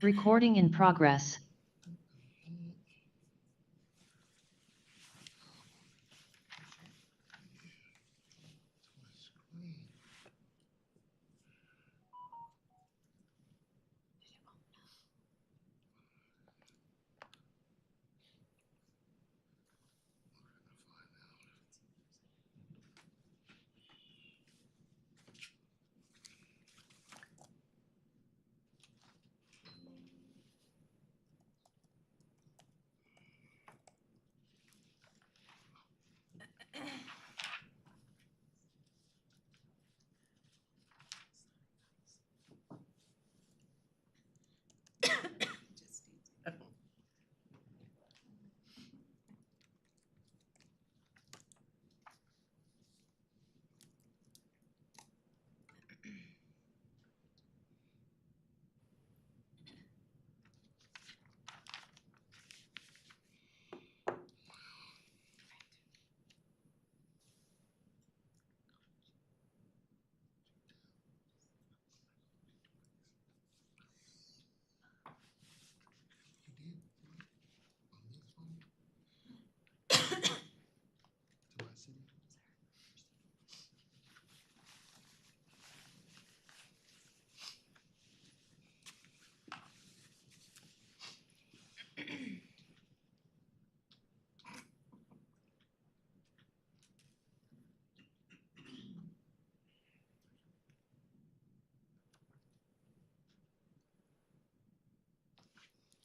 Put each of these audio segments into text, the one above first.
Recording in progress.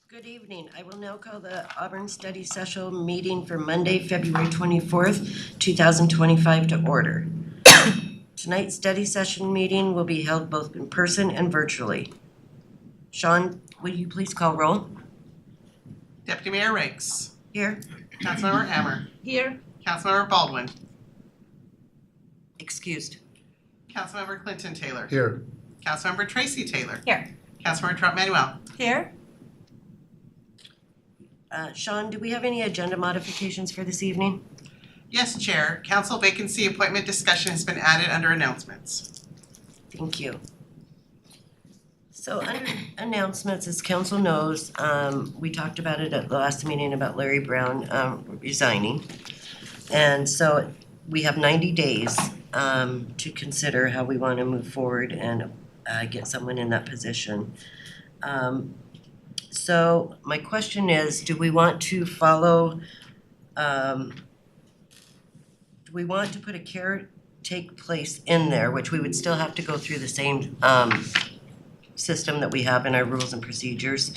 Good evening. I will now call the Auburn Study Session meeting for Monday, February 24th, 2025 to order. Tonight's study session meeting will be held both in person and virtually. Sean, would you please call roll? Deputy Mayor Rakes. Here. Councilmember Hammer. Here. Councilmember Baldwin. Excused. Councilmember Clinton Taylor. Here. Councilmember Tracy Taylor. Here. Councilmember Trump Manuel. Here. Sean, do we have any agenda modifications for this evening? Yes, Chair. Council vacancy appointment discussion has been added under announcements. Thank you. So under announcements, as council knows, we talked about it at the last meeting about Larry Brown resigning. And so we have 90 days to consider how we want to move forward and get someone in that position. So my question is, do we want to follow, do we want to put a take place in there, which we would still have to go through the same system that we have in our rules and procedures?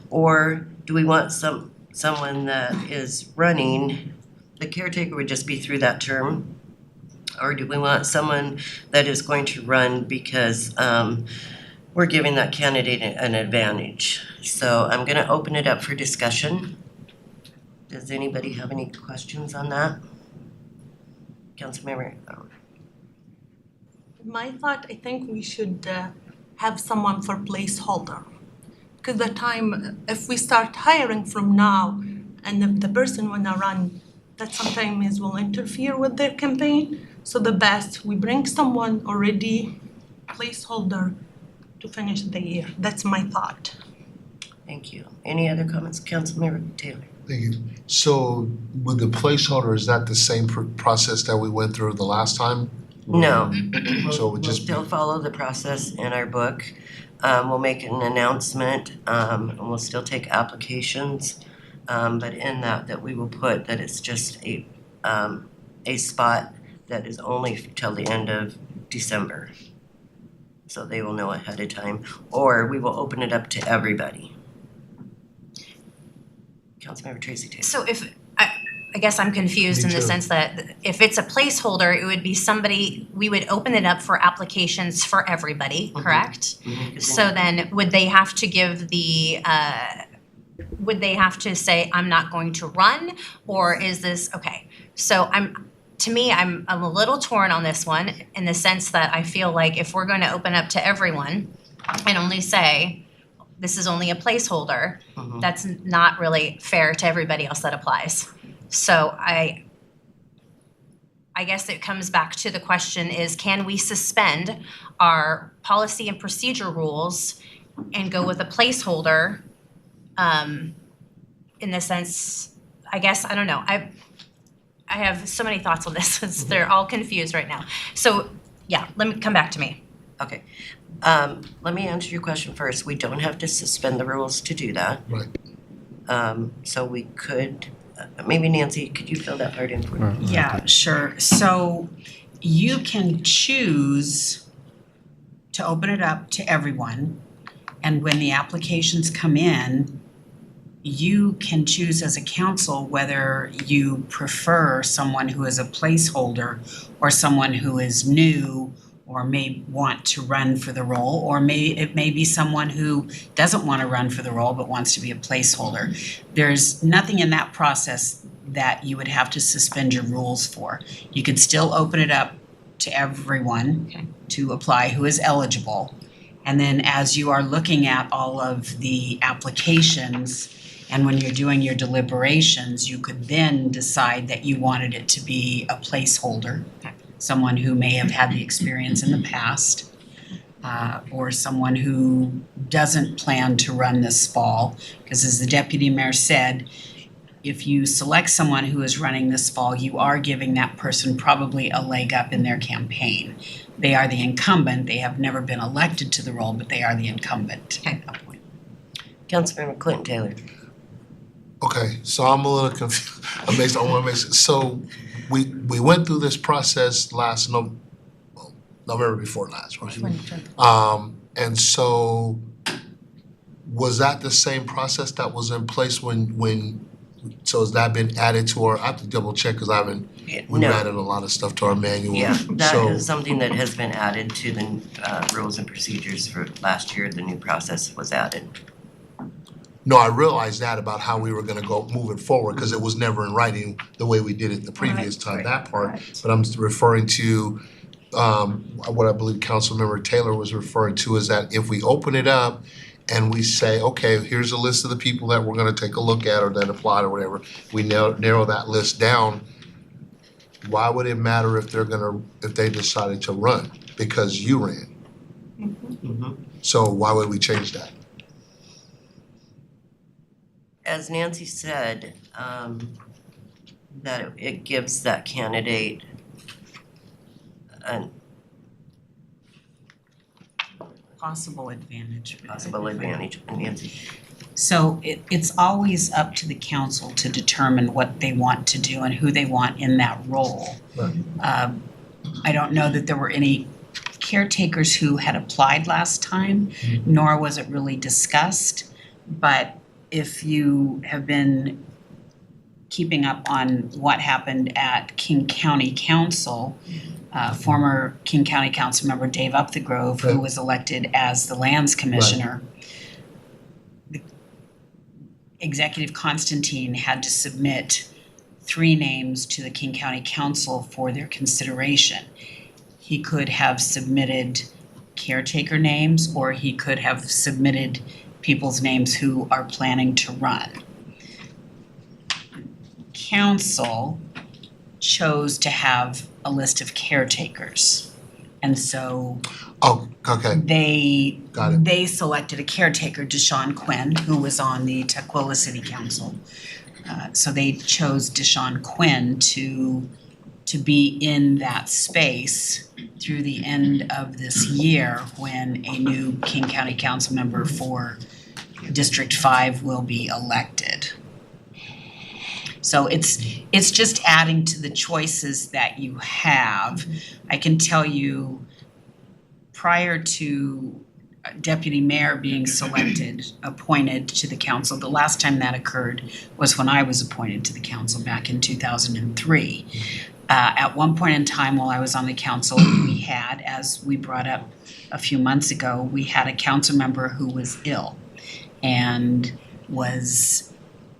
Or do we want someone that is running, the caretaker would just be through that term? Or do we want someone that is going to run because we're giving that candidate an advantage? So I'm gonna open it up for discussion. Does anybody have any questions on that? Councilmember? My thought, I think we should have someone for placeholder. Because the time, if we start hiring from now, and if the person wanna run, that sometimes will interfere with their campaign. So the best, we bring someone already placeholder to finish the year. That's my thought. Thank you. Any other comments? Councilmember Taylor? Thank you. So with the placeholder, is that the same process that we went through the last time? No. So it would We'll just be, still follow the process in our book. We'll make an announcement, and we'll still take applications. But in that we will put that it's just a spot that is only till the end of December. So they will know ahead of time, or we will open it up to everybody. Councilmember Tracy Taylor. So if, I guess I'm confused Me in the too. sense that if it's a placeholder, it would be somebody, we would open it up for applications for everybody, correct? So then would they have to give the, would they have to say, I'm not going to run? Or is this, okay, so to me, I'm a little torn on this one in the sense that I feel like if we're going to open up to everyone and only say, this is only a placeholder, that's not really fair to everybody else that applies. So I guess it comes back to the question is, can we suspend our policy and procedure rules and go with a placeholder, in the sense, I guess, I don't know, I have so many thoughts on this, they're all confused right now. So, yeah, let me come back to me. Okay. Let me answer your question first. We don't have to suspend the rules to do that. Right. So we could, maybe Nancy, could you fill that part in for me? Yeah, sure. So you can choose to open it up to everyone. And when the applications come in, you can choose as a council whether you prefer someone who is a placeholder or someone who is new or may want to run for the role, or it may be someone who doesn't want to run for the role but wants to be a placeholder. There's nothing in that process that you would have to suspend your rules for. You could still open it up to everyone to apply who is eligible. And then as you are looking at all of the applications and when you're doing your deliberations, you could then decide that you wanted it to be a placeholder. Someone who may have had the experience in the past, or someone who doesn't plan to run this fall. Because as the deputy mayor said, if you select someone who is running this fall, you are giving that person probably a leg up in their campaign. They are the incumbent. They have never been elected to the role, but they are the incumbent at that point. Councilmember Clinton Taylor. Okay, so I'm a little confused. I want to make sure. So we went through this process last November before last, right? And so was that the same process that was in place when so has that been added to our, I have to double check because we've No. added a lot of stuff to our manual. Yeah, that So- is something that has been added to the rules and procedures for last year. The new process was added. No, I realized that about how we were gonna go moving forward, because it was never in writing the way we did it the previous time, that part. But I'm referring to, what I believe Councilmember Taylor was referring to is that if we open it up and we say, okay, here's a list of the people that we're gonna take a look at or that applied or whatever, we narrow that list down, why would it matter if they decided to run? Because you ran. So why would we change that? As Nancy said, that it gives that candidate an Possible advantage. possible advantage. Nancy? So it's always up to the council to determine what they want to do and who they want in that role. Right. I don't know that there were any caretakers who had applied last time, nor was it really discussed. But if you have been keeping up on what happened at King County Council, former King County Council member Dave Upthegrove, who was elected as the Lands Commissioner, Executive Constantine had to submit 3 names to the King County Council for their consideration. He could have submitted caretaker names, or he could have submitted people's names who are planning to run. Council chose to have a list of caretakers. And so Oh, okay, got it. they selected a caretaker, Deshaun Quinn, who was on the Tukwila City Council. So they chose Deshaun Quinn to be in that space through the end of this year when a new King County Council member for District 5 will be elected. So it's just adding to the choices that you have. I can tell you, prior to deputy mayor being appointed to the council, the last time that occurred was when I was appointed to the council back in 2003. At one point in time while I was on the council, we had, as we brought up a few months ago, we had a council member who was ill and was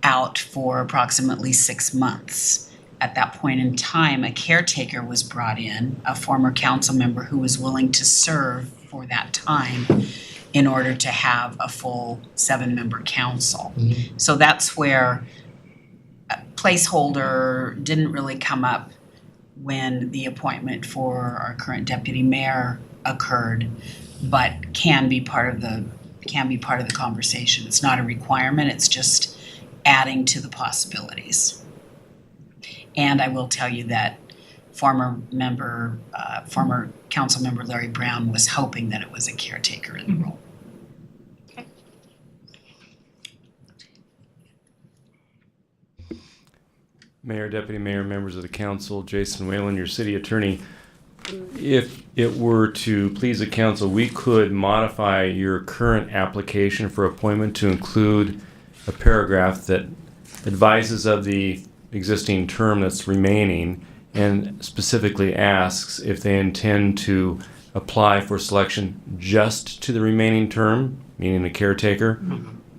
out for approximately 6 months. At that point in time, a caretaker was brought in, a former council member who was willing to serve for that time in order to have a full 7-member council. So that's where a placeholder didn't really come up when the appointment for our current deputy mayor occurred, but can be part of the can be part of the conversation. It's not a requirement, it's just adding to the possibilities. And I will tell you that former council member Larry Brown was hoping that it was a caretaker in the role. Mayor, Deputy Mayor, members of the council, Jason Whalen, your city attorney. If it were to please the council, we could modify your current application for appointment to include a paragraph that advises of the existing term that's remaining and specifically asks if they intend to apply for selection just to the remaining term, meaning the caretaker,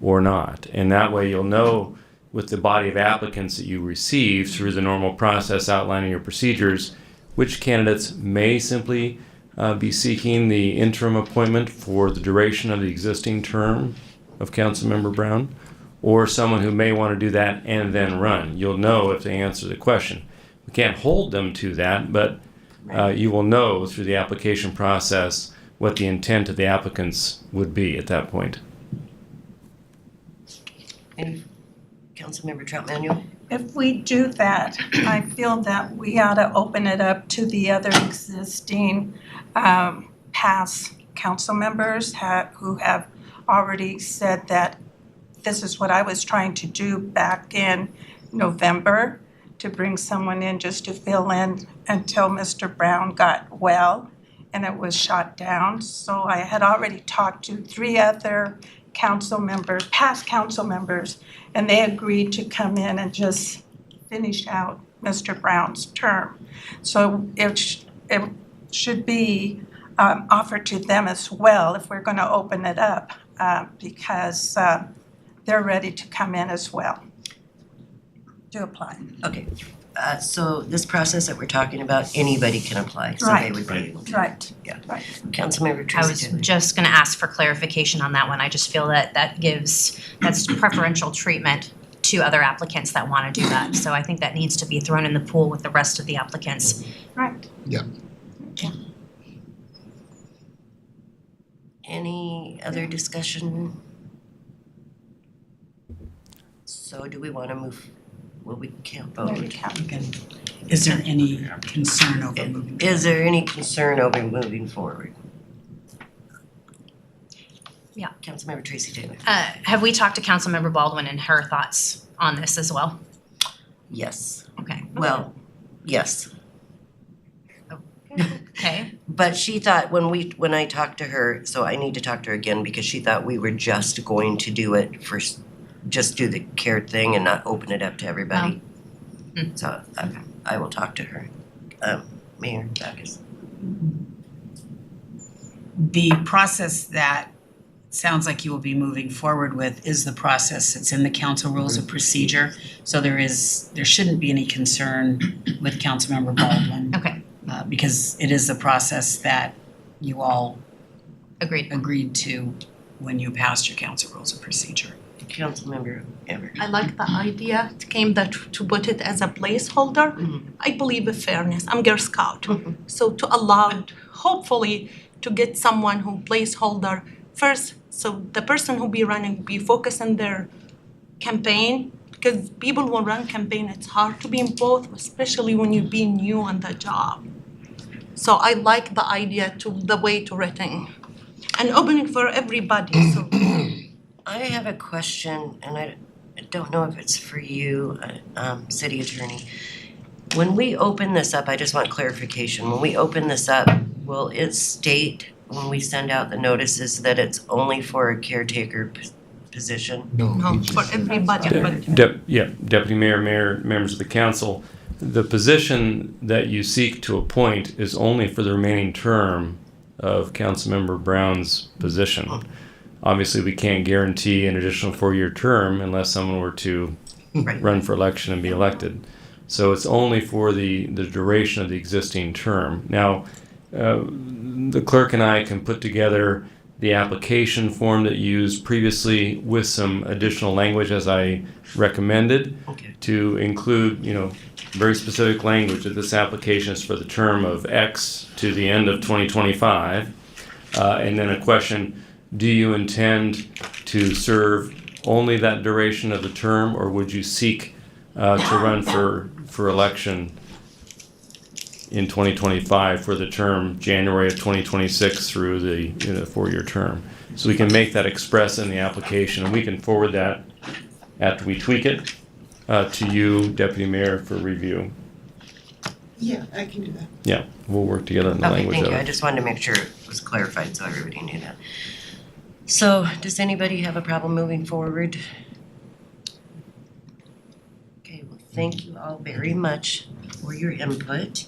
or not. And that way you'll know with the body of applicants that you receive through the normal process outlining your procedures, which candidates may simply be seeking the interim appointment for the duration of the existing term of Councilmember Brown, or someone who may want to do that and then run. You'll know if they answer the question. We can't hold them to that, but you will know through the application process what the intent of the applicants would be at that point. Any Councilmember Trout Manuel? If we do that, I feel that we ought to open it up to the other existing past council members who have already said that this is what I was trying to do back in November, to bring someone in just to fill in until Mr. Brown got well and it was shot down. So I had already talked to 3 other council members, past council members, and they agreed to come in and just finish out Mr. Brown's term. So it should be offered to them as well if we're going to open it up, because they're ready to come in as well to apply. Okay, so this process that we're talking about, anybody can apply, so they Right. would be able to. Right. Yeah. Right. Councilmember I Tracy was Taylor. just gonna ask for clarification on that one. I just feel that that's preferential treatment to other applicants that wanna do that. So I think that needs to be thrown in the pool with the rest of the applicants. Right. Any other discussion? So do we want to move, well, we can't There you vote. go. Is there any concern over moving? Is there any concern over moving forward? Yeah. Councilmember Tracy Taylor. Have we talked to Councilmember Baldwin and her thoughts on this as well? Yes, Okay. well, yes. Okay. But she thought when I talked to her, so I need to talk to her again because she thought we were just going to do it for, just do the care thing and not open it up to everybody. So I will talk to her. Mayor Backus. The process that sounds like you will be moving forward with is the process that's in the council rules of procedure. So there shouldn't be any concern with Councilmember Baldwin. Okay, Because it is the process that you all agreed. agreed to when you passed your council rules of procedure. Councilmember Everett. I like the idea. It came that to put it as a placeholder. I believe in fairness. I'm Girl Scout. So to allow, hopefully, to get someone who placeholder first, so the person who be running be focused on their campaign, because people who run campaign, it's hard to be in both, especially when you be new on the job. So I like the idea to the way to writing and opening for everybody. So I have a question, and I don't know if it's for you, city attorney. When we open this up, I just want clarification. When we open this up, will it state when we send out the notices that it's only for a caretaker position? No, no, he for just- everybody. But Deputy Mayor, members of the council, the position that you seek to appoint is only for the remaining term of Councilmember Brown's position. Obviously, we can't guarantee an additional 4-year term unless someone were to Right. run for election and be elected. So it's only for the duration of the existing term. Now, the clerk and I can put together the application form that you used previously with some additional language as I recommended Okay. to include, very specific language that this application is for the term of X to the end of 2025. And then a question, do you intend to serve only that duration of the term, or would you seek to run for election in 2025 for the term January of 2026 through the 4-year term? So we can make that express in the application, and we can forward that after we tweak it to you, Deputy Mayor, for review. Yeah, I can do that. Yeah, we'll work together on the Okay, language thank of you. I it. just wanted to make sure it was clarified so everybody knew that. So, does anybody have a problem moving forward? Okay, well, thank you all very much for your input.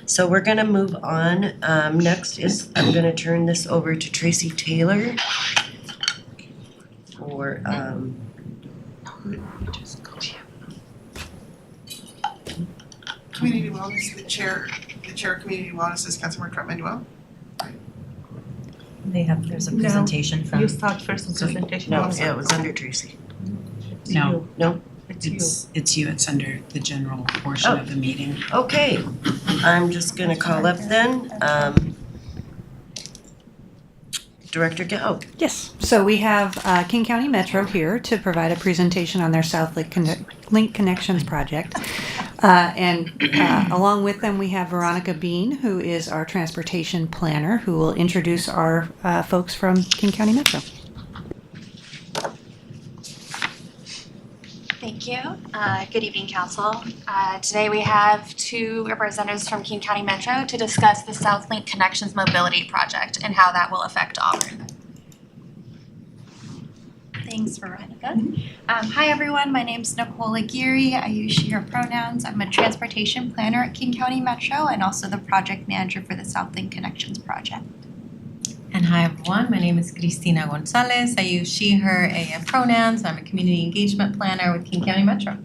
So we're gonna move on. Next is, I'm gonna turn this over to Tracy Taylor for, Community Wellness, the chair of Community Wellness is Councilmember Manuel. There's a presentation from. You start first with presentation. no, yeah, it was under Tracy. No, No? It's you. it's you, it's under the general portion of the meeting. Okay, I'm just gonna call up then, Director Gao. Yes, so we have King County Metro here to provide a presentation on their South Link Connections project. And along with them, we have Veronica Bean, who is our transportation planner, who will introduce our folks from King County Metro. Thank you. Good evening, Council. Today we have two representatives from King County Metro to discuss the South Link Connections Mobility Project and how that will affect Auburn. Thanks, Veronica. Hi, everyone. My name is Nicole Aguirre. I use she, her pronouns. I'm a transportation planner at King County Metro and also the project manager for the South Link Connections Project. And hi everyone, my name is Cristina Gonzalez. I use she, her, AF pronouns. I'm a community engagement planner with King County Metro.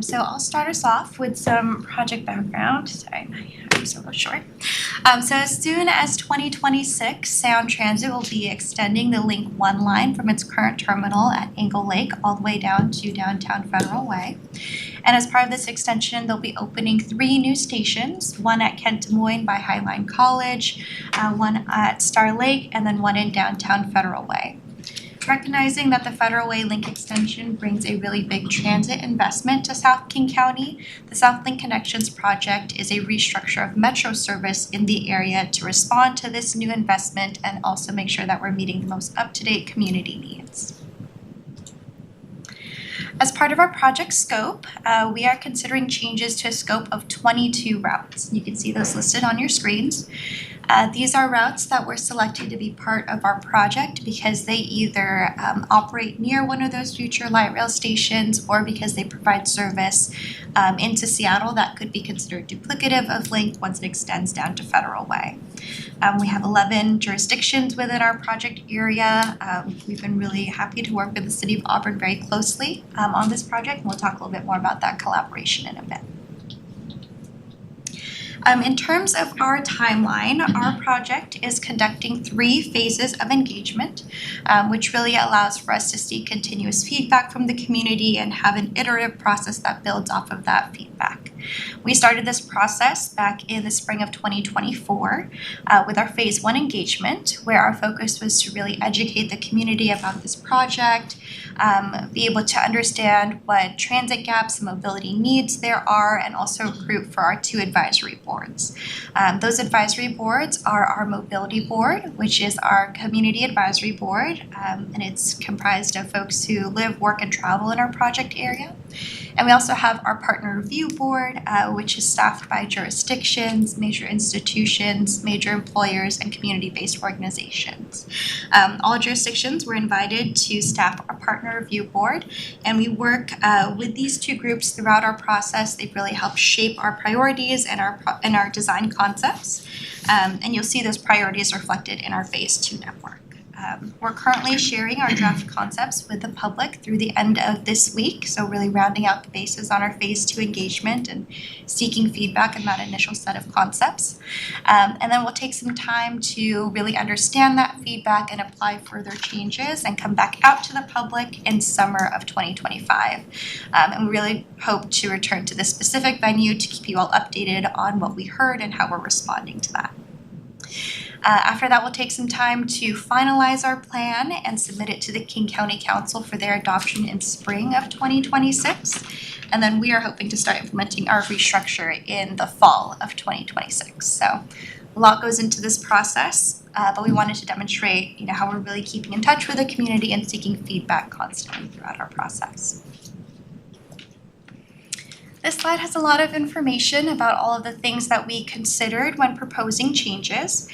So I'll start us off with some project background. Sorry, my is a little short. So as soon as 2026, Sound Transit will be extending the Link 1 line from its current terminal at Angle Lake all the way down to downtown Federal Way. And as part of this extension, they'll be opening 3 new stations, one at Kent Des Moines by Highline College, one at Star Lake, and then one in downtown Federal Way. Recognizing that the Federal Way Link extension brings a really big transit investment to South King County, the South Link Connections project is a restructure of Metro service in the area to respond to this new investment and also make sure that we're meeting the most up-to-date community needs. As part of our project scope, we are considering changes to a scope of 22 routes. You can see those listed on your screens. These are routes that were selected to be part of our project because they either operate near one of those future light rail stations or because they provide service into Seattle that could be considered duplicative of Link once it extends down to Federal Way. We have 11 jurisdictions within our project area. We've been really happy to work with the City of Auburn very closely on this project, and we'll talk a little bit more about that collaboration in a bit. In terms of our timeline, our project is conducting 3 phases of engagement, which really allows for us to see continuous feedback from the community and have an iterative process that builds off of that feedback. We started this process back in the spring of 2024 with our phase 1 engagement, where our focus was to really educate the community about this project, be able to understand what transit gaps and mobility needs there are, and also recruit for our 2 advisory boards. Those advisory boards are our mobility board, which is our community advisory board, and it's comprised of folks who live, work, and travel in our project area. And we also have our partner review board, which is staffed by jurisdictions, major institutions, major employers, and community-based organizations. All jurisdictions were invited to staff our partner review board, and we work with these 2 groups throughout our process. They've really helped shape our priorities and our design concepts, and you'll see those priorities reflected in our phase 2 network. We're currently sharing our draft concepts with the public through the end of this week, so really rounding out the bases on our phase 2 engagement and seeking feedback on that initial set of concepts. And then we'll take some time to really understand that feedback and apply further changes and come back out to the public in summer of 2025. And we really hope to return to this specific venue to keep you all updated on what we heard and how we're responding to that. After that, we'll take some time to finalize our plan and submit it to the King County Council for their adoption in spring of 2026. And then we are hoping to start implementing our restructure in the fall of 2026. So a lot goes into this process, but we wanted to demonstrate, how we're really keeping in touch with the community and seeking feedback constantly throughout our process. This slide has a lot of information about all of the things that we considered when proposing changes.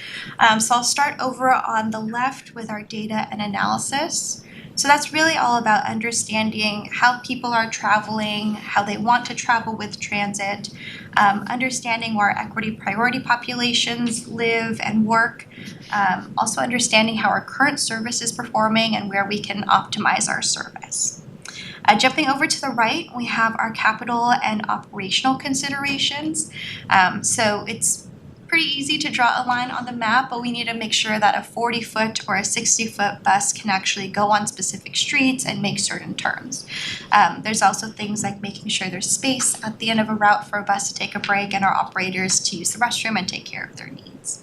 So I'll start over on the left with our data and analysis. So that's really all about understanding how people are traveling, how they want to travel with transit, understanding where equity priority populations live and work, also understanding how our current service is performing and where we can optimize our service. Jumping over to the right, we have our capital and operational considerations. So it's pretty easy to draw a line on the map, but we need to make sure that a 40-foot or a 60-foot bus can actually go on specific streets and make certain turns. There's also things like making sure there's space at the end of a route for a bus to take a break and our operators to use the restroom and take care of their needs.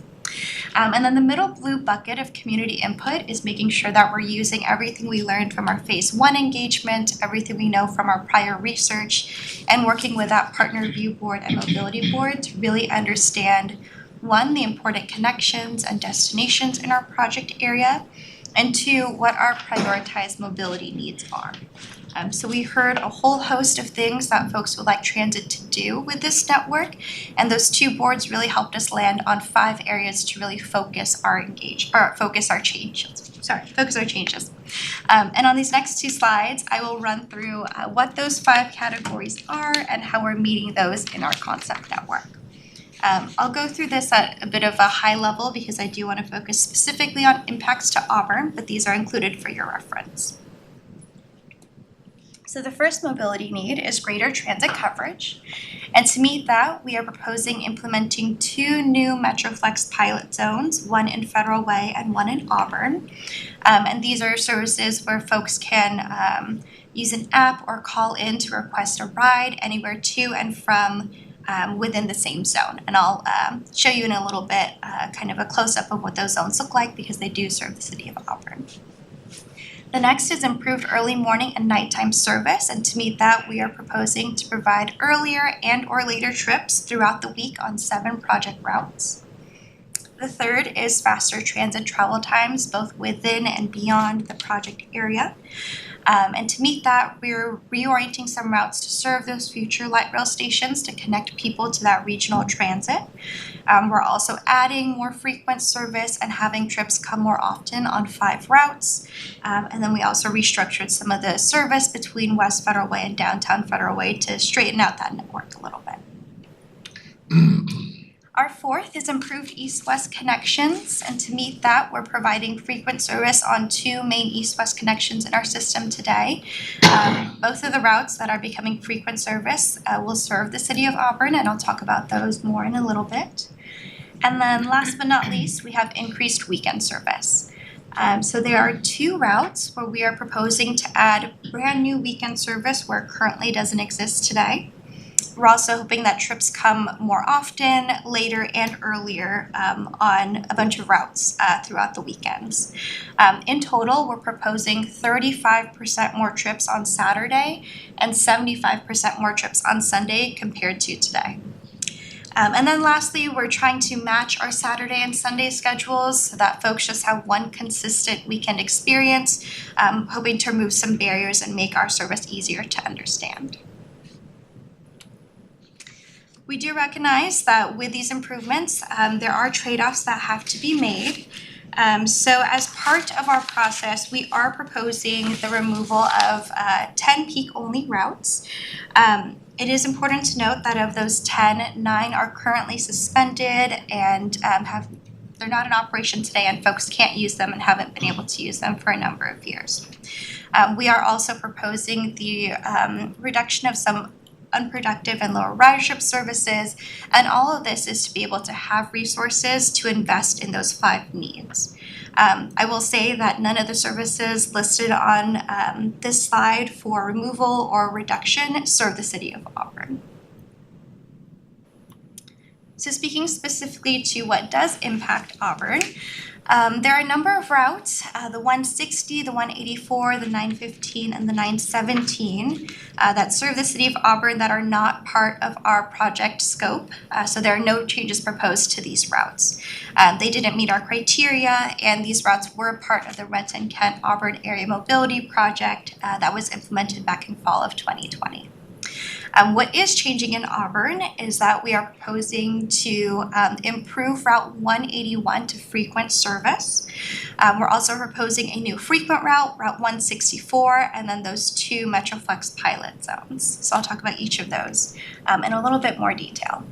And then the middle blue bucket of community input is making sure that we're using everything we learned from our phase 1 engagement, everything we know from our prior research, and working with that partner review board and mobility board to really understand, one, the important connections and destinations in our project area, and two, what our prioritized mobility needs are. So we heard a whole host of things that folks would like transit to do with this network, and those two boards really helped us land on 5 areas to really focus our changes. And on these next 2 slides, I will run through what those 5 categories are and how we're meeting those in our concept network. I'll go through this at a bit of a high level because I do want to focus specifically on impacts to Auburn, but these are included for your reference. So the first mobility need is greater transit coverage. And to meet that, we are proposing implementing 2 new MetroFlex pilot zones, one in Federal Way and one in Auburn. And these are services where folks can use an app or call in to request a ride anywhere to and from within the same zone. And I'll show you in a little bit kind of a close-up of what those zones look like because they do serve the city of Auburn. The next is improved early morning and nighttime service, and to meet that, we are proposing to provide earlier and or later trips throughout the week on 7 project routes. The third is faster transit travel times, both within and beyond the project area. And to meet that, we're reorienting some routes to serve those future light rail stations to connect people to that regional transit. We're also adding more frequent service and having trips come more often on 5 routes. And then we also restructured some of the service between West Federal Way and Downtown Federal Way to straighten out that network a little bit. Our fourth is improved east-west connections, and to meet that, we're providing frequent service on 2 main east-west connections in our system today. Both of the routes that are becoming frequent service will serve the city of Auburn, and I'll talk about those more in a little bit. And then last but not least, we have increased weekend service. So there are 2 routes where we are proposing to add brand new weekend service where it currently doesn't exist today. We're also hoping that trips come more often, later, and earlier on a bunch of routes throughout the weekends. In total, we're proposing 35% more trips on Saturday and 75% more trips on Sunday compared to today. And then lastly, we're trying to match our Saturday and Sunday schedules so that folks just have one consistent weekend experience, hoping to remove some barriers and make our service easier to understand. We do recognize that with these improvements, there are trade-offs that have to be made. So as part of our process, we are proposing the removal of 10 peak-only routes. It is important to note that of those 10, 9 are currently suspended and they're not in operation today, and folks can't use them and haven't been able to use them for a number of years. We are also proposing the reduction of some unproductive and lower ridership services, and all of this is to be able to have resources to invest in those 5 needs. I will say that none of the services listed on this slide for removal or reduction serve the city of Auburn. So speaking specifically to what does impact Auburn, there are a number of routes, the 160, the 184, the 915, and the 917 that serve the city of Auburn that are not part of our project scope. So there are no changes proposed to these routes. They didn't meet our criteria, and these routes were part of the Renton Kent Auburn Area Mobility Project that was implemented back in fall of 2020. What is changing in Auburn is that we are proposing to improve Route 181 to frequent service. We're also proposing a new frequent route, Route 164, and then those 2 MetroFlex pilot zones. So I'll talk about each of those in a little bit more detail.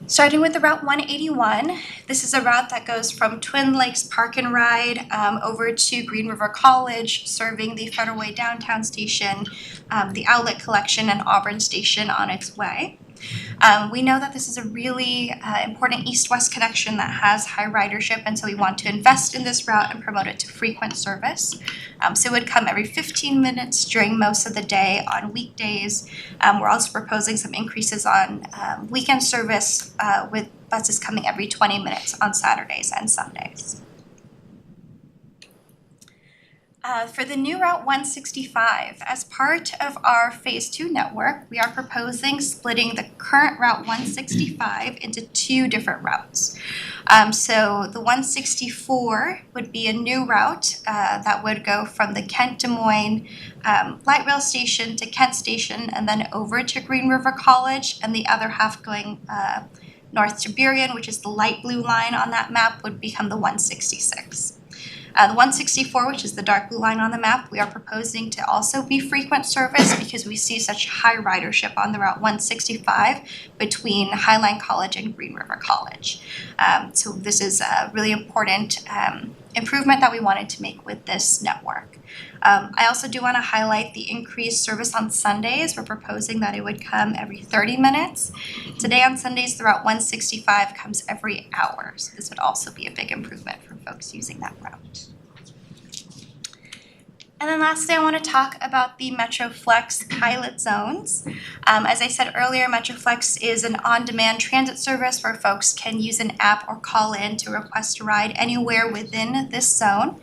Starting with the Route 181, this is a route that goes from Twin Lakes Park and Ride over to Green River College, serving the Federal Way Downtown Station, the Outlet Collection, and Auburn Station on its way. We know that this is a really important east-west connection that has high ridership, and so we want to invest in this route and promote it to frequent service. So it would come every 15 minutes during most of the day on weekdays. We're also proposing some increases on weekend service with buses coming every 20 minutes on Saturdays and Sundays. For the new Route 165, as part of our Phase 2 network, we are proposing splitting the current Route 165 into 2 different routes. So the 164 would be a new route that would go from the Kent Des Moines light rail station to Kent Station and then over to Green River College, and the other half going north to Burien, which is the light blue line on that map, would become the 166. The 164, which is the dark blue line on the map, we are proposing to also be frequent service because we see such high ridership on the Route 165 between Highline College and Green River College. So this is a really important improvement that we wanted to make with this network. I also do want to highlight the increased service on Sundays. We're proposing that it would come every 30 minutes. Today on Sundays, the Route 165 comes every hour. So this would also be a big improvement for folks using that route. And then lastly, I want to talk about the MetroFlex pilot zones. As I said earlier, MetroFlex is an on-demand transit service where folks can use an app or call in to request a ride anywhere within this zone.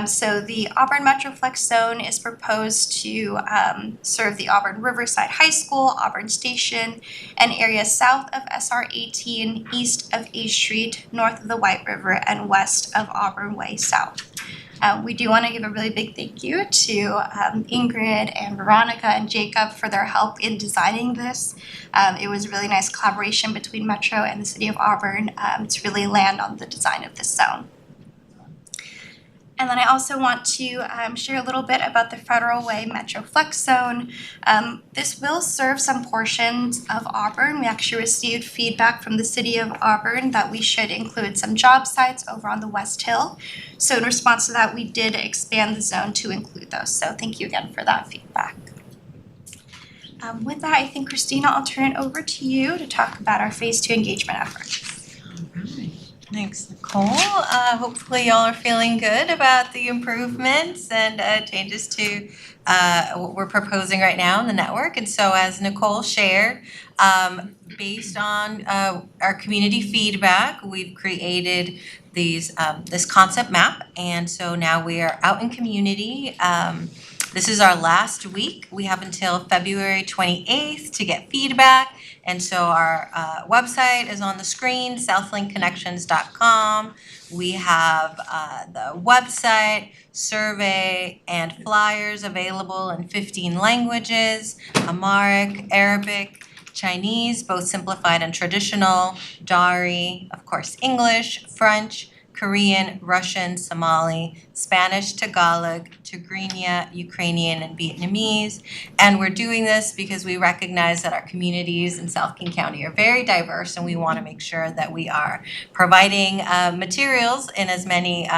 So the Auburn MetroFlex zone is proposed to serve the Auburn Riverside High School, Auburn Station, and areas south of SR 18, east of A Street, north of the White River, and west of Auburn Way South. We do want to give a really big thank you to Ingrid and Veronica and Jacob for their help in designing this. It was a really nice collaboration between Metro and the City of Auburn to really land on the design of this zone. And then I also want to share a little bit about the Federal Way MetroFlex zone. This will serve some portions of Auburn. We actually received feedback from the City of Auburn that we should include some job sites over on the West Hill. So in response to that, we did expand the zone to include those. So thank you again for that feedback. With that, I think, Christina, I'll turn it over to you to talk about our Phase 2 engagement efforts. All right. Thanks, Nicole. Hopefully y'all are feeling good about the improvements and changes to what we're proposing right now in the network. And so as Nicole shared, based on our community feedback, we've created this concept map. And so now we are out in community. This is our last week. We have until February 28th to get feedback. And so our website is on the screen, southlink.connections.com. We have the website, survey, and flyers available in 15 languages: Amharic, Arabic, Chinese, both simplified and traditional, Dari, of course, English, French, Korean, Russian, Somali, Spanish, Tagalog, Tigrinya, Ukrainian, and Vietnamese. And we're doing this because we recognize that our communities in South King County are very diverse, and we want to make sure that we are providing materials in as many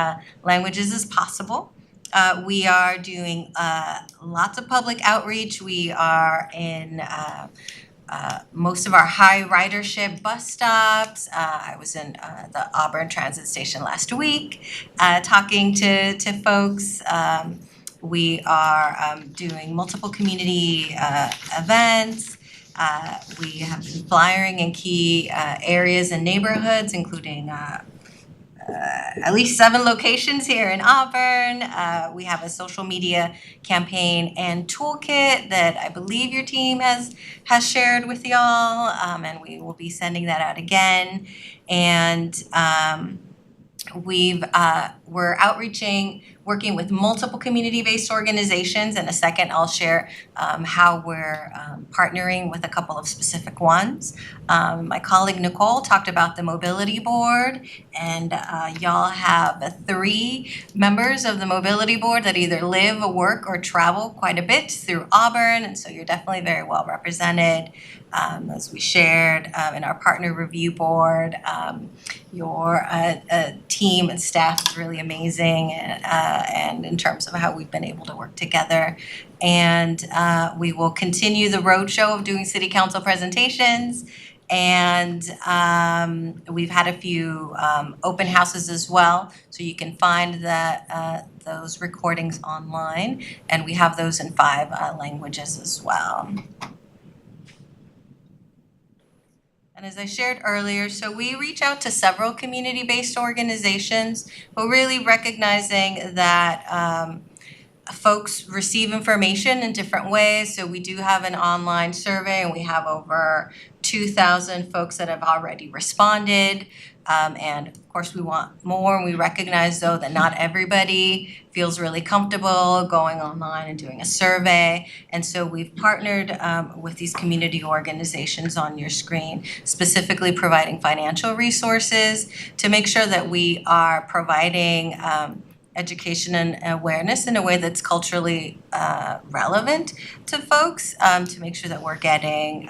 languages as possible. We are doing lots of public outreach. We are in most of our high ridership bus stops. I was in the Auburn Transit Station last week talking to folks. We are doing multiple community events. We have been flyering in key areas and neighborhoods, including at least 7 locations here in Auburn. We have a social media campaign and toolkit that I believe your team has shared with y'all, and we will be sending that out again. And we're outreaching, working with multiple community-based organizations. In a second, I'll share how we're partnering with a couple of specific ones. My colleague Nicole talked about the mobility board, and y'all have 3 members of the mobility board that either live, work, or travel quite a bit through Auburn, and so you're definitely very well represented. As we shared in our partner review board, your team and staff is really amazing, and in terms of how we've been able to work together. And we will continue the roadshow of doing city council presentations. And we've had a few open houses as well, so you can find those recordings online, and we have those in 5 languages as well. And as I shared earlier, so we reach out to several community-based organizations, but really recognizing that folks receive information in different ways. So we do have an online survey, and we have over 2,000 folks that have already responded. And of course, we want more, and we recognize, though, that not everybody feels really comfortable going online and doing a survey. And so we've partnered with these community organizations on your screen, specifically providing financial resources to make sure that we are providing education and awareness in a way that's culturally relevant to folks, to make sure that we're getting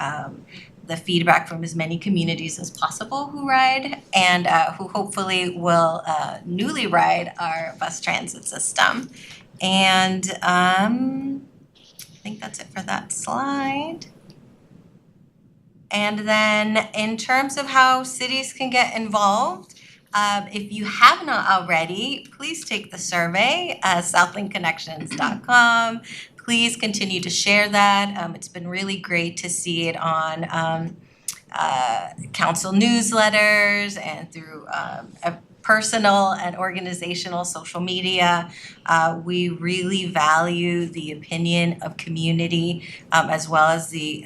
the feedback from as many communities as possible who ride and who hopefully will newly ride our bus transit system. And I think that's it for that slide. And then in terms of how cities can get involved, if you have not already, please take the survey, southlink.connections.com. Please continue to share that. It's been really great to see it on council newsletters and through personal and organizational social media. We really value the opinion of community, as well as the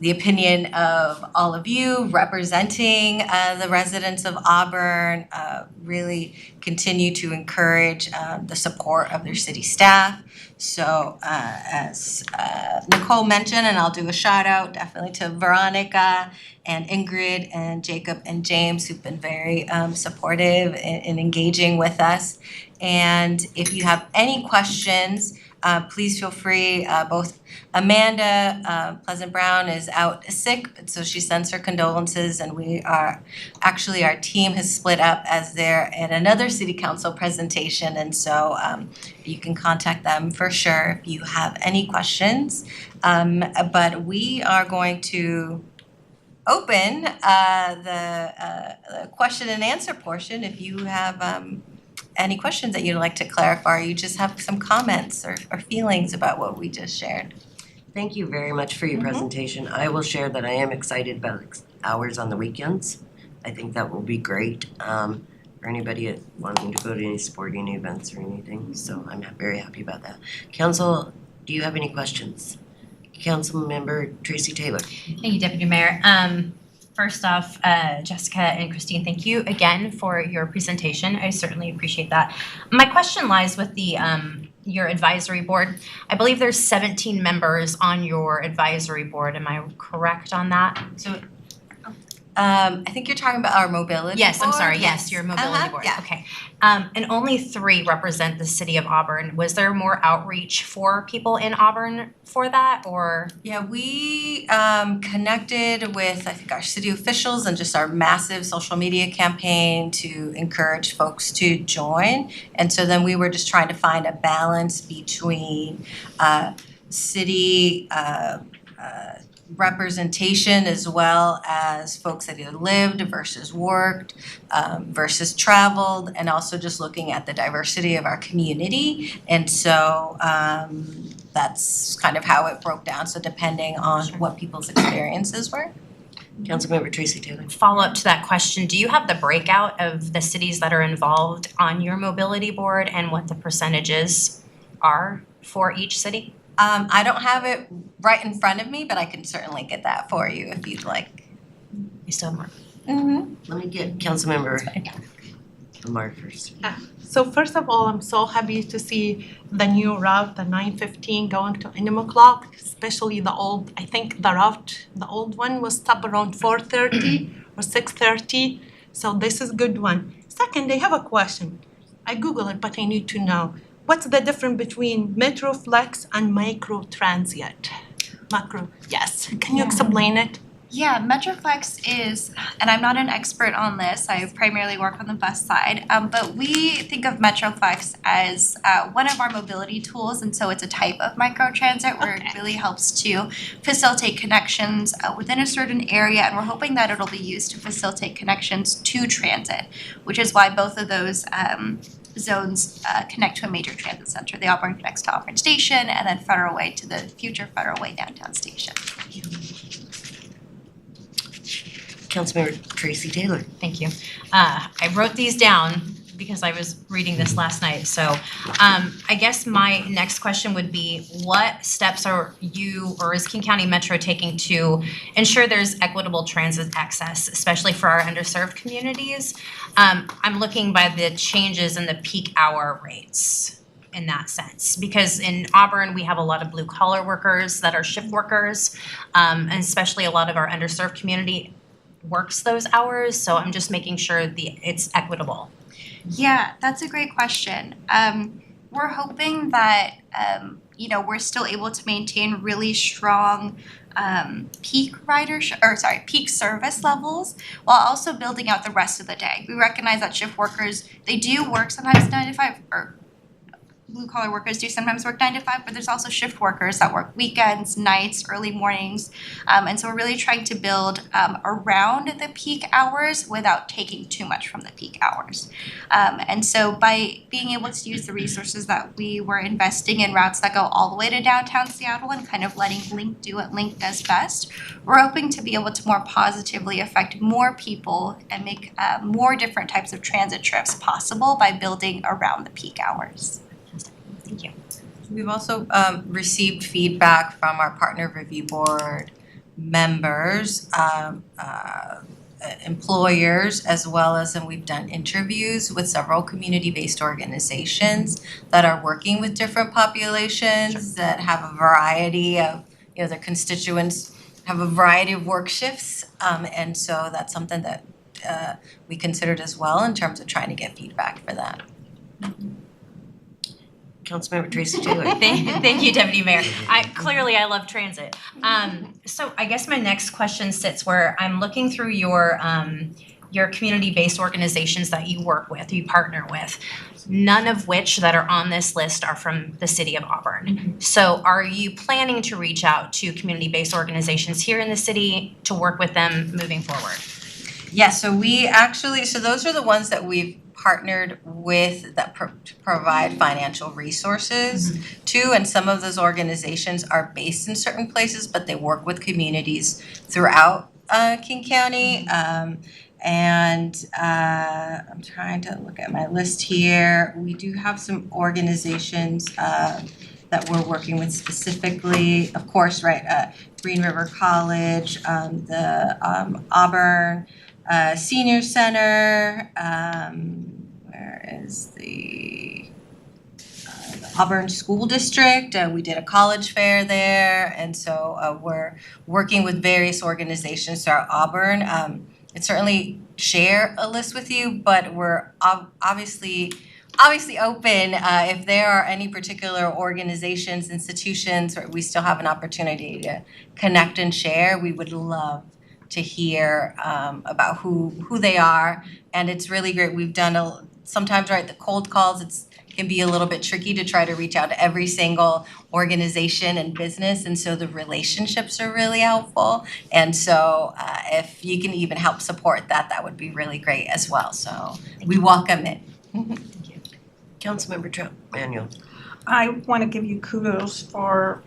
opinion of all of you representing the residents of Auburn. Really continue to encourage the support of their city staff. So as Nicole mentioned, and I'll do a shout out definitely to Veronica and Ingrid and Jacob and James, who've been very supportive in engaging with us. And if you have any questions, please feel free. Both Amanda Pleasant Brown is out sick, so she sends her condolences, and our team has split up as they're at another city council presentation, and so you can contact them for sure if you have any questions. But we are going to open the question and answer portion. If you have any questions that you'd like to clarify, or you just have some comments or feelings about what we just shared. Thank you very much for your presentation. I will share that I am excited about hours on the weekends. I think that will be great for anybody wanting to go to any sporting events or anything. So I'm very happy about that. Council, do you have any questions? Council Member Tracy Taylor. Thank you, Deputy Mayor. First off, Jessica and Christine, thank you again for your presentation. I certainly appreciate that. My question lies with the your advisory board. I believe there's 17 members on your advisory board. Am I correct on that? So I think you're talking about our mobility Yes, board. I'm sorry. Yes, your mobility board. Yeah. Okay. And only 3 represent the city of Auburn. Was there more outreach for people in Auburn for that, or? Yeah, we connected with, I think, our city officials and just our massive social media campaign to encourage folks to join. And so then we were just trying to find a balance between city representation, as well as folks that either lived versus worked versus traveled, and also just looking at the diversity of our community. And so that's kind of how it broke down, so depending on what people's experiences were. Councilmember Tracy Taylor. Follow up to that question, do you have the breakout of the cities that are involved on your mobility board and what the percentages are for each city? I don't have it right in front of me, but I can certainly get that for you if you'd like. You still have more? Mm-hmm. Let me get Councilmember Lamar first. So first of all, I'm so happy to see the new route, the 915 going to Enumclaw, especially the old, I think the route, the old one was stopped around 4:30 or 6:30. So this is a good one. Second, I have a question. I Google it, but I need to know. What's the difference between Metroflex and Micro Transit? Macro, yes. Can you explain it? Yeah, Metroflex is, and I'm not an expert on this, I primarily work on the bus side, but we think of Metroflex as one of our mobility tools, and so it's a type of microtransit where it really helps to facilitate connections within a certain area, and we're hoping that it'll be used to facilitate connections to transit, which is why both of those zones connect to a major transit center. The Auburn connects to Auburn Station, and then Federal Way to the future Federal Way downtown station. Councilmember Tracy Taylor. Thank you. I wrote these down because I was reading this last night. So I guess my next question would be, what steps are you or is King County Metro taking to ensure there's equitable transit access, especially for our underserved communities? I'm looking by the changes in the peak hour rates in that sense, because in Auburn, we have a lot of blue collar workers that are shift workers, and especially a lot of our underserved community works those hours, so I'm just making sure it's equitable. Yeah, that's a great question. We're hoping that we're still able to maintain really strong peak peak service levels while also building out the rest of the day. We recognize that shift workers, they do work sometimes 9 to 5, or blue collar workers do sometimes work 9 to 5, but there's also shift workers that work weekends, nights, early mornings. And so we're really trying to build around the peak hours without taking too much from the peak hours. And so by being able to use the resources that we were investing in routes that go all the way to downtown Seattle and kind of letting Link do what Link does best, we're hoping to be able to more positively affect more people and make more different types of transit trips possible by building around the peak hours. Thank you. We've also received feedback from our partner review board members, employers, as well as, and we've done interviews with several community-based organizations that are working with different populations that have a variety of, their constituents have a variety of work shifts. And so that's something that we considered as well in terms of trying to get feedback for that. Councilmember Tracy Taylor. Thank you, Deputy Mayor. I love transit. So I guess my next question sits where I'm looking through your community-based organizations that you work with, you partner with, none of which that are on this list are from the city of Auburn. Mm-hmm. So are you planning to reach out to community-based organizations here in the city to work with them moving forward? Yeah, so those are the ones that we've partnered with that provide financial resources to, and some of those organizations are based in certain places, but they work with communities throughout King County. And I'm trying to look at my list here. We do have some organizations that we're working with specifically, of course, right, Green River College, the Auburn Senior Center, where is the Auburn School District? We did a college fair there, and so we're working with various organizations throughout Auburn. I'd certainly share a list with you, but we're obviously open if there are any particular organizations, institutions, or we still have an opportunity to connect and share. We would love to hear about who they are, and it's really great. We've done sometimes, right, the cold calls, can be a little bit tricky to try to reach out to every single organization and business, and so the relationships are really helpful. And so if you can even help support that would be really great as well. So we welcome it. Councilmember Manuel. I want to give you kudos for,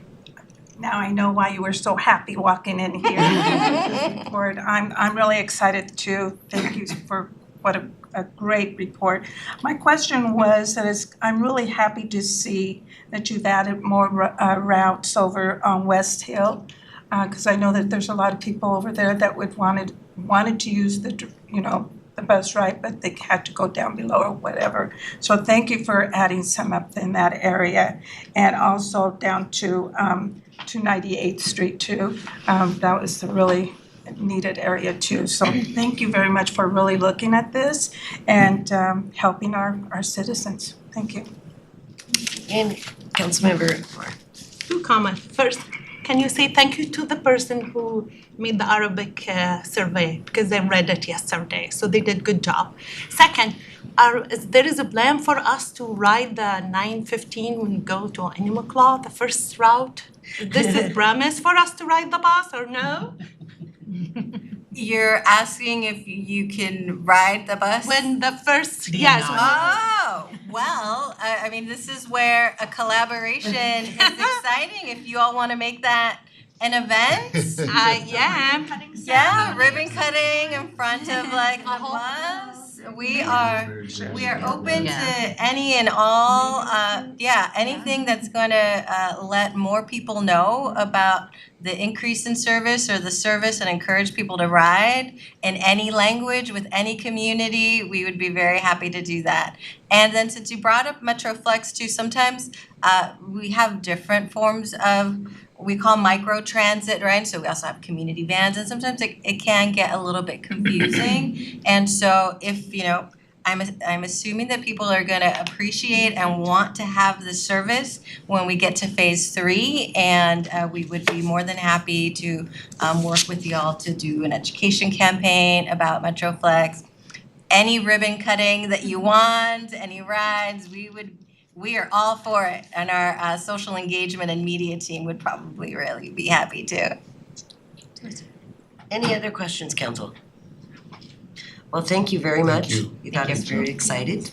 now I know why you were so happy walking in here. This report. I'm really excited too. Thank you for what a great report. My question was that I'm really happy to see that you've added more routes over on West Hill, because I know that there's a lot of people over there that wanted to use the bus ride, but they had to go down below or whatever. So thank you for adding some up in that area, and also down to 98th Street too. That was a really needed area too. So thank you very much for really looking at this and helping our citizens. Thank you. And Councilmember Moore. 2 comments. First, can you say thank you to the person who made the Arabic survey, because I read it yesterday, so they did good job. Second, there is a plan for us to ride the 9:15 when we go to Enumclaw, the first route. This is promise for us to ride the bus or no? You're asking if you can ride the bus? When the first, yes. Oh, well, I mean, this is where a collaboration is exciting. If you all want to make that an event. Yeah. Yeah, ribbon cutting in front of like the bus. We are open to any and all, anything that's gonna let more people know about the increase in service or the service and encourage people to ride in any language with any community. We would be very happy to do that. And then since you brought up MetroFlex too, sometimes we have different forms of, we call micro transit, right? So we also have community vans, and sometimes it can get a little bit confusing. And so if, I'm assuming that people are gonna appreciate and want to have the service when we get to phase 3, and we would be more than happy to work with y'all to do an education campaign about MetroFlex. Any ribbon cutting that you want, any rides, we are all for it, and our social engagement and media team would probably really be happy too. Any other questions, council? Well, thank you very much. You got us very excited.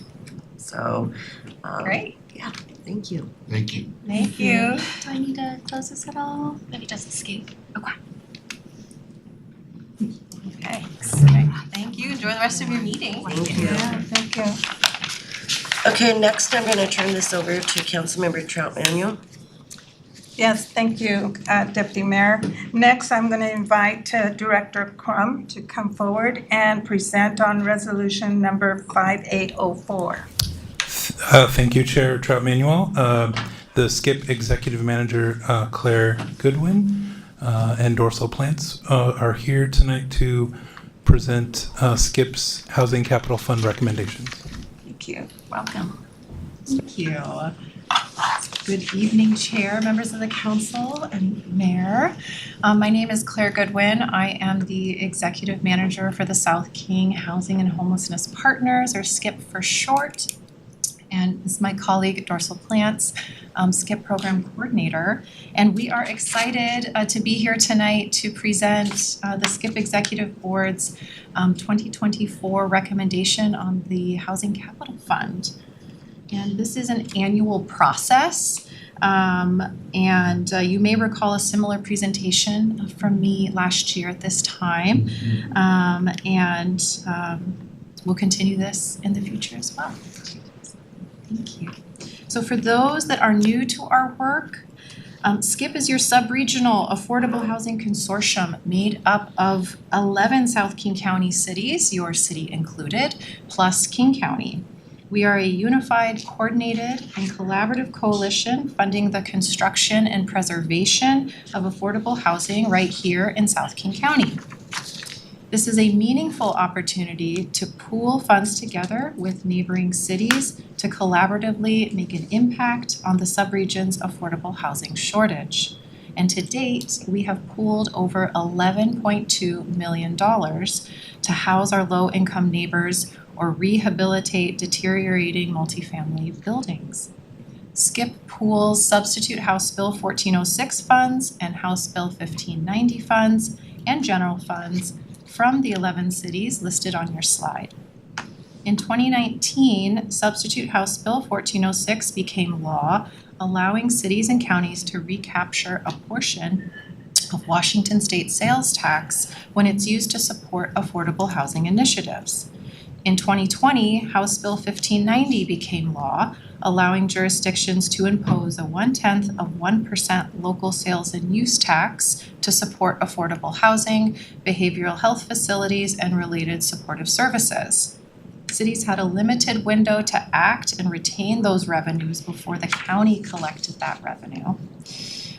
So, Great. Yeah, thank you. Thank you. Thank you. Do I need to close this at all? Maybe just escape. Okay. Okay, thank you. Enjoy the rest of your meeting. Thank you. Thank you. Okay, next I'm gonna turn this over to Councilmember Trout Manuel. Yes, thank you, Deputy Mayor. Next, I'm going to invite Director Crum to come forward and present on resolution number 5804. Thank you, Chair Trout Manuel. The SCIP Executive Manager, Claire Goodwin, and Dorsal Plants are here tonight to present SCIP's Housing Capital Fund recommendations. Thank you. Welcome. Thank you. Good evening, Chair, members of the Council, and Mayor. My name is Claire Goodwin. I am the Executive Manager for the South King Housing and Homelessness Partners, or SCIP for short. And this is my colleague, Dorsal Plants, SCIP Program Coordinator. And we are excited to be here tonight to present the SCIP Executive Board's 2024 recommendation on the Housing Capital Fund. And this is an annual process, and you may recall a similar presentation from me last year at this time, and we'll continue this in the future as well. Thank you. So for those that are new to our work, SCIP is your sub-regional affordable housing consortium made up of 11 South King County cities, your city included, plus King County. We are a unified, coordinated, and collaborative coalition funding the construction and preservation of affordable housing right here in South King County. This is a meaningful opportunity to pool funds together with neighboring cities to collaboratively make an impact on the subregion's affordable housing shortage. And to date, we have pooled over $11.2 million to house our low-income neighbors or rehabilitate deteriorating multifamily buildings. SCIP pools Substitute House Bill 1406 funds and House Bill 1590 funds and general funds from the 11 cities listed on your slide. In 2019, Substitute House Bill 1406 became law, allowing cities and counties to recapture a portion of Washington state sales tax when it's used to support affordable housing initiatives. In 2020, House Bill 1590 became law, allowing jurisdictions to impose a 0.1% local sales and use tax to support affordable housing, behavioral health facilities, and related supportive services. Cities had a limited window to act and retain those revenues before the county collected that revenue.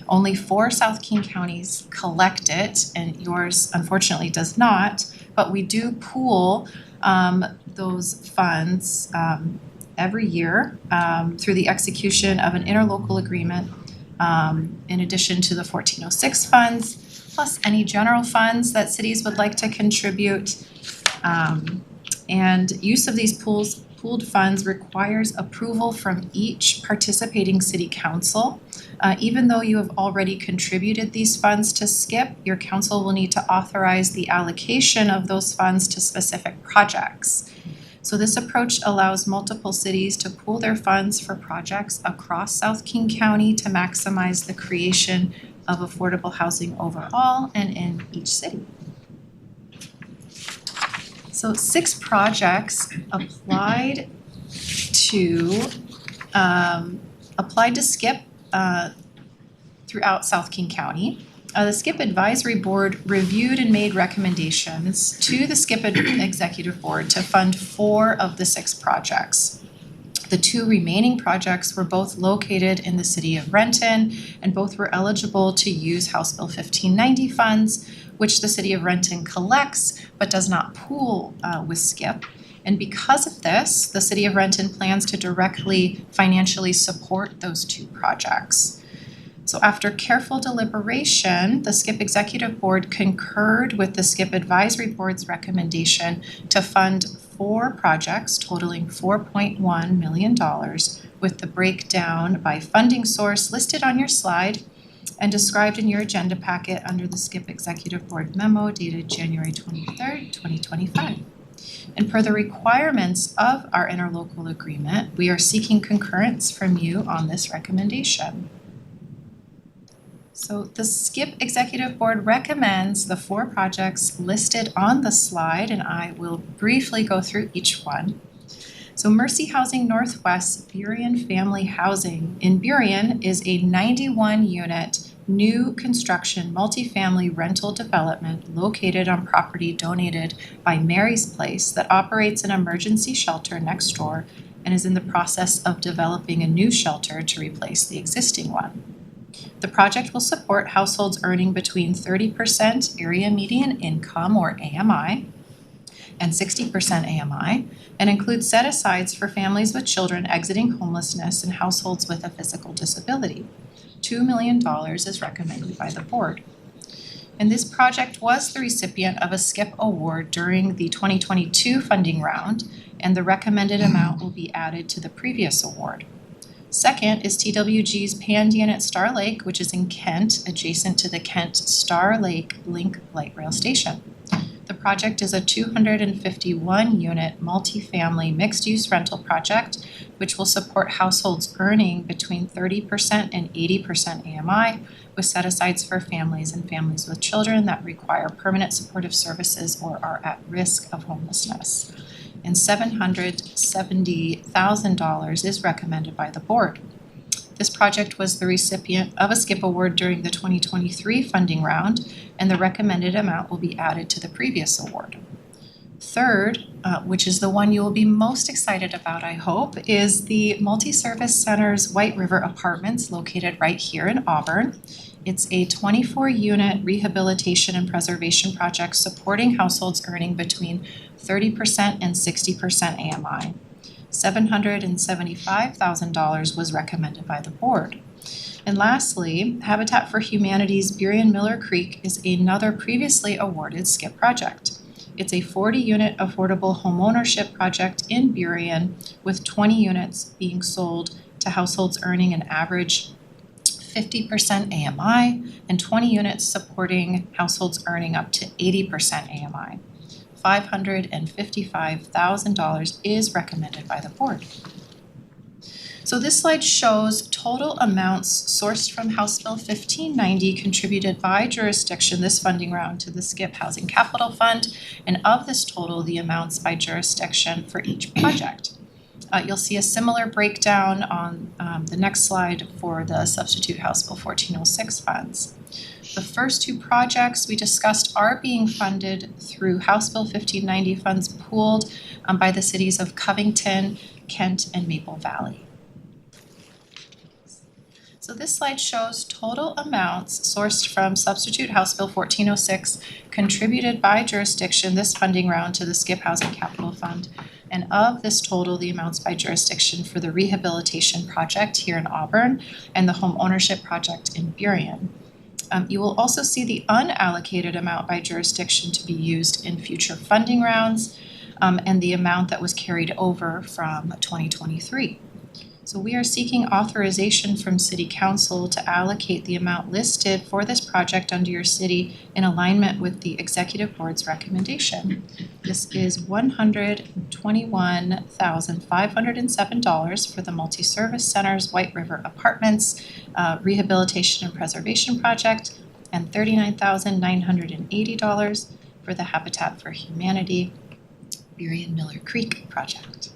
Only 4 South King counties collect it, and yours unfortunately does not, but we do pool those funds every year through the execution of an interlocal agreement in addition to the 1406 funds, plus any general funds that cities would like to contribute. And use of these pooled funds requires approval from each participating city council. Even though you have already contributed these funds to SCIP, your council will need to authorize the allocation of those funds to specific projects. So this approach allows multiple cities to pool their funds for projects across South King County to maximize the creation of affordable housing overall and in each city. So 6 projects applied to SCIP throughout South King County. The SCIP Advisory Board reviewed and made recommendations to the SCIP Executive Board to fund 4 of the 6 projects. The 2 remaining projects were both located in the city of Renton, and both were eligible to use House Bill 1590 funds, which the city of Renton collects but does not pool with SCIP. And because of this, the city of Renton plans to directly financially support those 2 projects. So after careful deliberation, the SCIP Executive Board concurred with the SCIP Advisory Board's recommendation to fund 4 projects totaling $4.1 million, with the breakdown by funding source listed on your slide and described in your agenda packet under the SCIP Executive Board memo dated January 23rd, 2025. And per the requirements of our interlocal agreement, we are seeking concurrence from you on this recommendation. So the SCIP Executive Board recommends the 4 projects listed on the slide, and I will briefly go through each one. So Mercy Housing Northwest Burien Family Housing in Burien is a 91-unit new construction multifamily rental development located on property donated by Mary's Place that operates an emergency shelter next door and is in the process of developing a new shelter to replace the existing one. The project will support households earning between 30% area median income, or AMI, and 60% AMI, and includes set-asides for families with children exiting homelessness and households with a physical disability. $2 million is recommended by the board. And this project was the recipient of a SCIP award during the 2022 funding round, and the recommended amount will be added to the previous award. Second is TWG's Pandian at Star Lake, which is in Kent, adjacent to the Kent Star Lake Link Light Rail Station. The project is a 251-unit multifamily mixed-use rental project, which will support households earning between 30% and 80% AMI, with set-asides for families and families with children that require permanent supportive services or are at risk of homelessness. And $770,000 is recommended by the board. This project was the recipient of a SCIP award during the 2023 funding round, and the recommended amount will be added to the previous award. Third, which is the one you will be most excited about, I hope, is the Multi-Service Center's White River Apartments located right here in Auburn. It's a 24-unit rehabilitation and preservation project supporting households earning between 30% and 60% AMI. $775,000 was recommended by the board. And lastly, Habitat for Humanity's Burien Miller Creek is another previously awarded SCIP project. It's a 40-unit affordable homeownership project in Burien, with 20 units being sold to households earning an average 50% AMI and 20 units supporting households earning up to 80% AMI. $555,000 is recommended by the board. So this slide shows total amounts sourced from House Bill 1590 contributed by jurisdiction this funding round to the SCIP Housing Capital Fund, and of this total, the amounts by jurisdiction for each project. You'll see a similar breakdown on the next slide for the substitute House Bill 1406 funds. The first two projects we discussed are being funded through House Bill 1590 funds pooled by the cities of Covington, Kent, and Maple Valley. So this slide shows total amounts sourced from substitute House Bill 1406 contributed by jurisdiction this funding round to the SCIP Housing Capital Fund. And of this total, the amounts by jurisdiction for the rehabilitation project here in Auburn and the home ownership project in Burien. You will also see the unallocated amount by jurisdiction to be used in future funding rounds and the amount that was carried over from 2023. So we are seeking authorization from City Council to allocate the amount listed for this project under your city in alignment with the Executive Board's recommendation. This is $121,507 for the Multi-Service Center's White River Apartments Rehabilitation and Preservation Project and $39,980 for the Habitat for Humanity Burien Miller Creek project.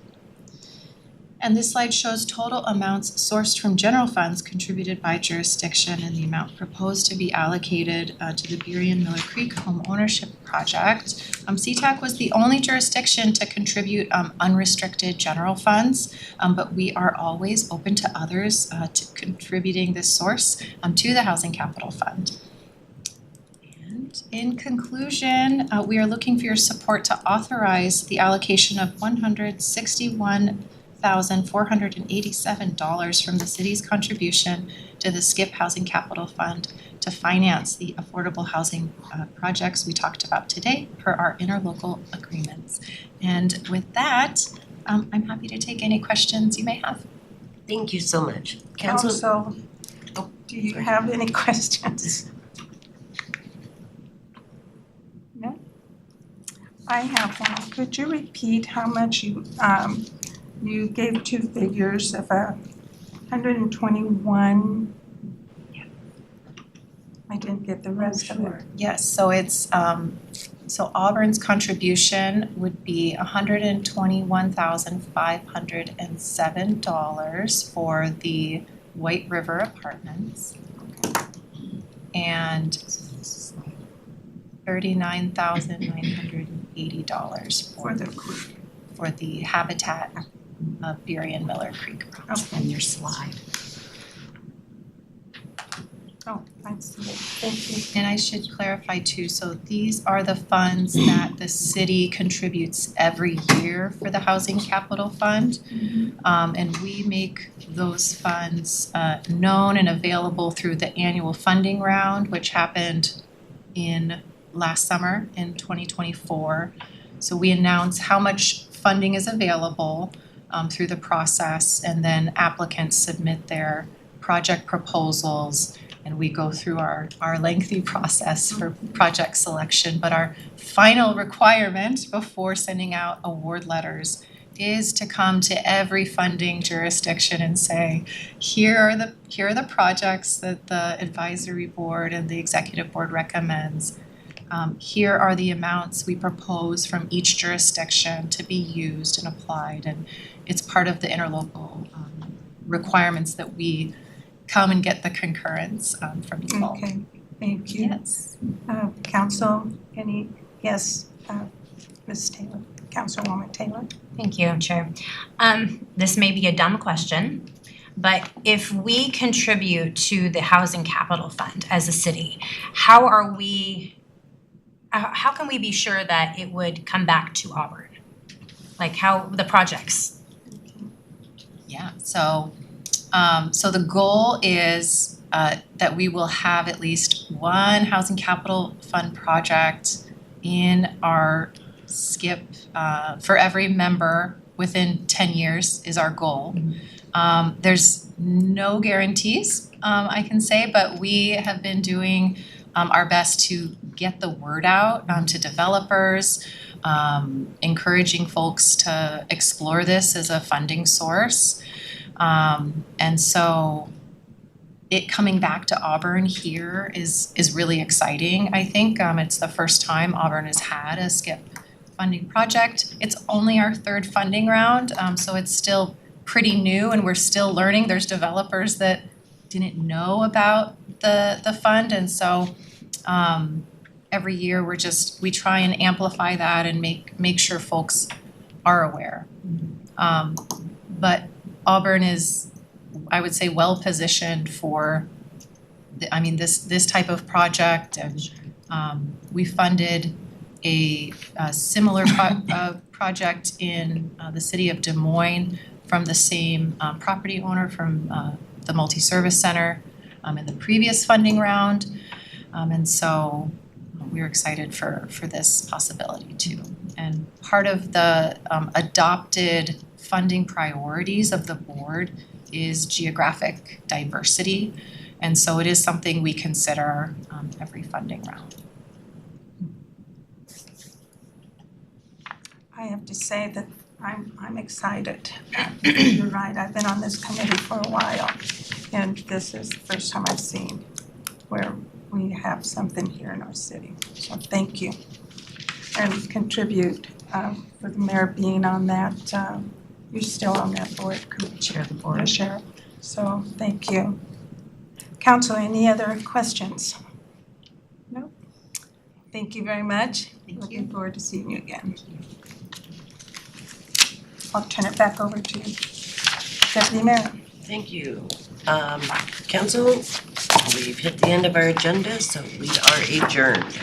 And this slide shows total amounts sourced from general funds contributed by jurisdiction and the amount proposed to be allocated to the Burien Miller Creek home ownership project. CTAC was the only jurisdiction to contribute unrestricted general funds, but we are always open to others to contributing this source to the Housing Capital Fund. And in conclusion, we are looking for your support to authorize the allocation of $161,487 from the city's contribution to the SCIP Housing Capital Fund to finance the affordable housing projects we talked about today per our interlocal agreements. And with that, I'm happy to take any questions you may have. Thank you so much. Council, do you have any questions? No? I have one. Could you repeat how much you gave two figures of 121. I didn't get the rest of it. Yes, so it's so Auburn's contribution would be $121,507 for the White River Apartments. And $39,980 for the Habitat of Burien Miller Creek project. And your slide. Oh, I see it. Thank you. And I should clarify too, so these are the funds that the city contributes every year for the Housing Capital Fund. And we make those funds known and available through the annual funding round, which happened in last summer in 2024. So we announce how much funding is available through the process, and then applicants submit their project proposals, and we go through our lengthy process for project selection. But our final requirement before sending out award letters is to come to every funding jurisdiction and say, here are the projects that the advisory board and the executive board recommends. Here are the amounts we propose from each jurisdiction to be used and applied, and it's part of the interlocal requirements that we come and get the concurrence from you all. Okay, thank you. Yes. Council, yes, Ms. Taylor, Councilwoman Taylor. Thank you, Chair. This may be a dumb question, but if we contribute to the Housing Capital Fund as a city, how can we be sure that it would come back to Auburn? Like how the projects? Yeah, so the goal is that we will have at least one Housing Capital Fund project in our SCIP for every member within 10 years is our goal. There's no guarantees, I can say, but we have been doing our best to get the word out to developers, encouraging folks to explore this as a funding source. And so it coming back to Auburn here is really exciting, I think. It's the first time Auburn has had a SCIP funding project. It's only our third funding round, so it's still pretty new and we're still learning. There's developers that didn't know about the fund, and so every year we try and amplify that and make sure folks are aware. But Auburn is, I would say, well positioned for this type of project, and we funded a similar project in the city of Des Moines from the same property owner from the multi-service center in the previous funding round. And so we're excited for this possibility too. And part of the adopted funding priorities of the board is geographic diversity. And so it is something we consider every funding round. I have to say that I'm excited. You're right, I've been on this committee for a while, and this is the first time I've seen where we have something here in our city. So thank you. And contribute for the mayor being on that. You're still on that board. Chair of the board. Chair. So thank you. Council, any other questions? No? Thank you very much. Looking forward to seeing you again. I'll turn it back over to Deputy Mayor. Thank you. Council, we've hit the end of our agenda, so we are adjourned.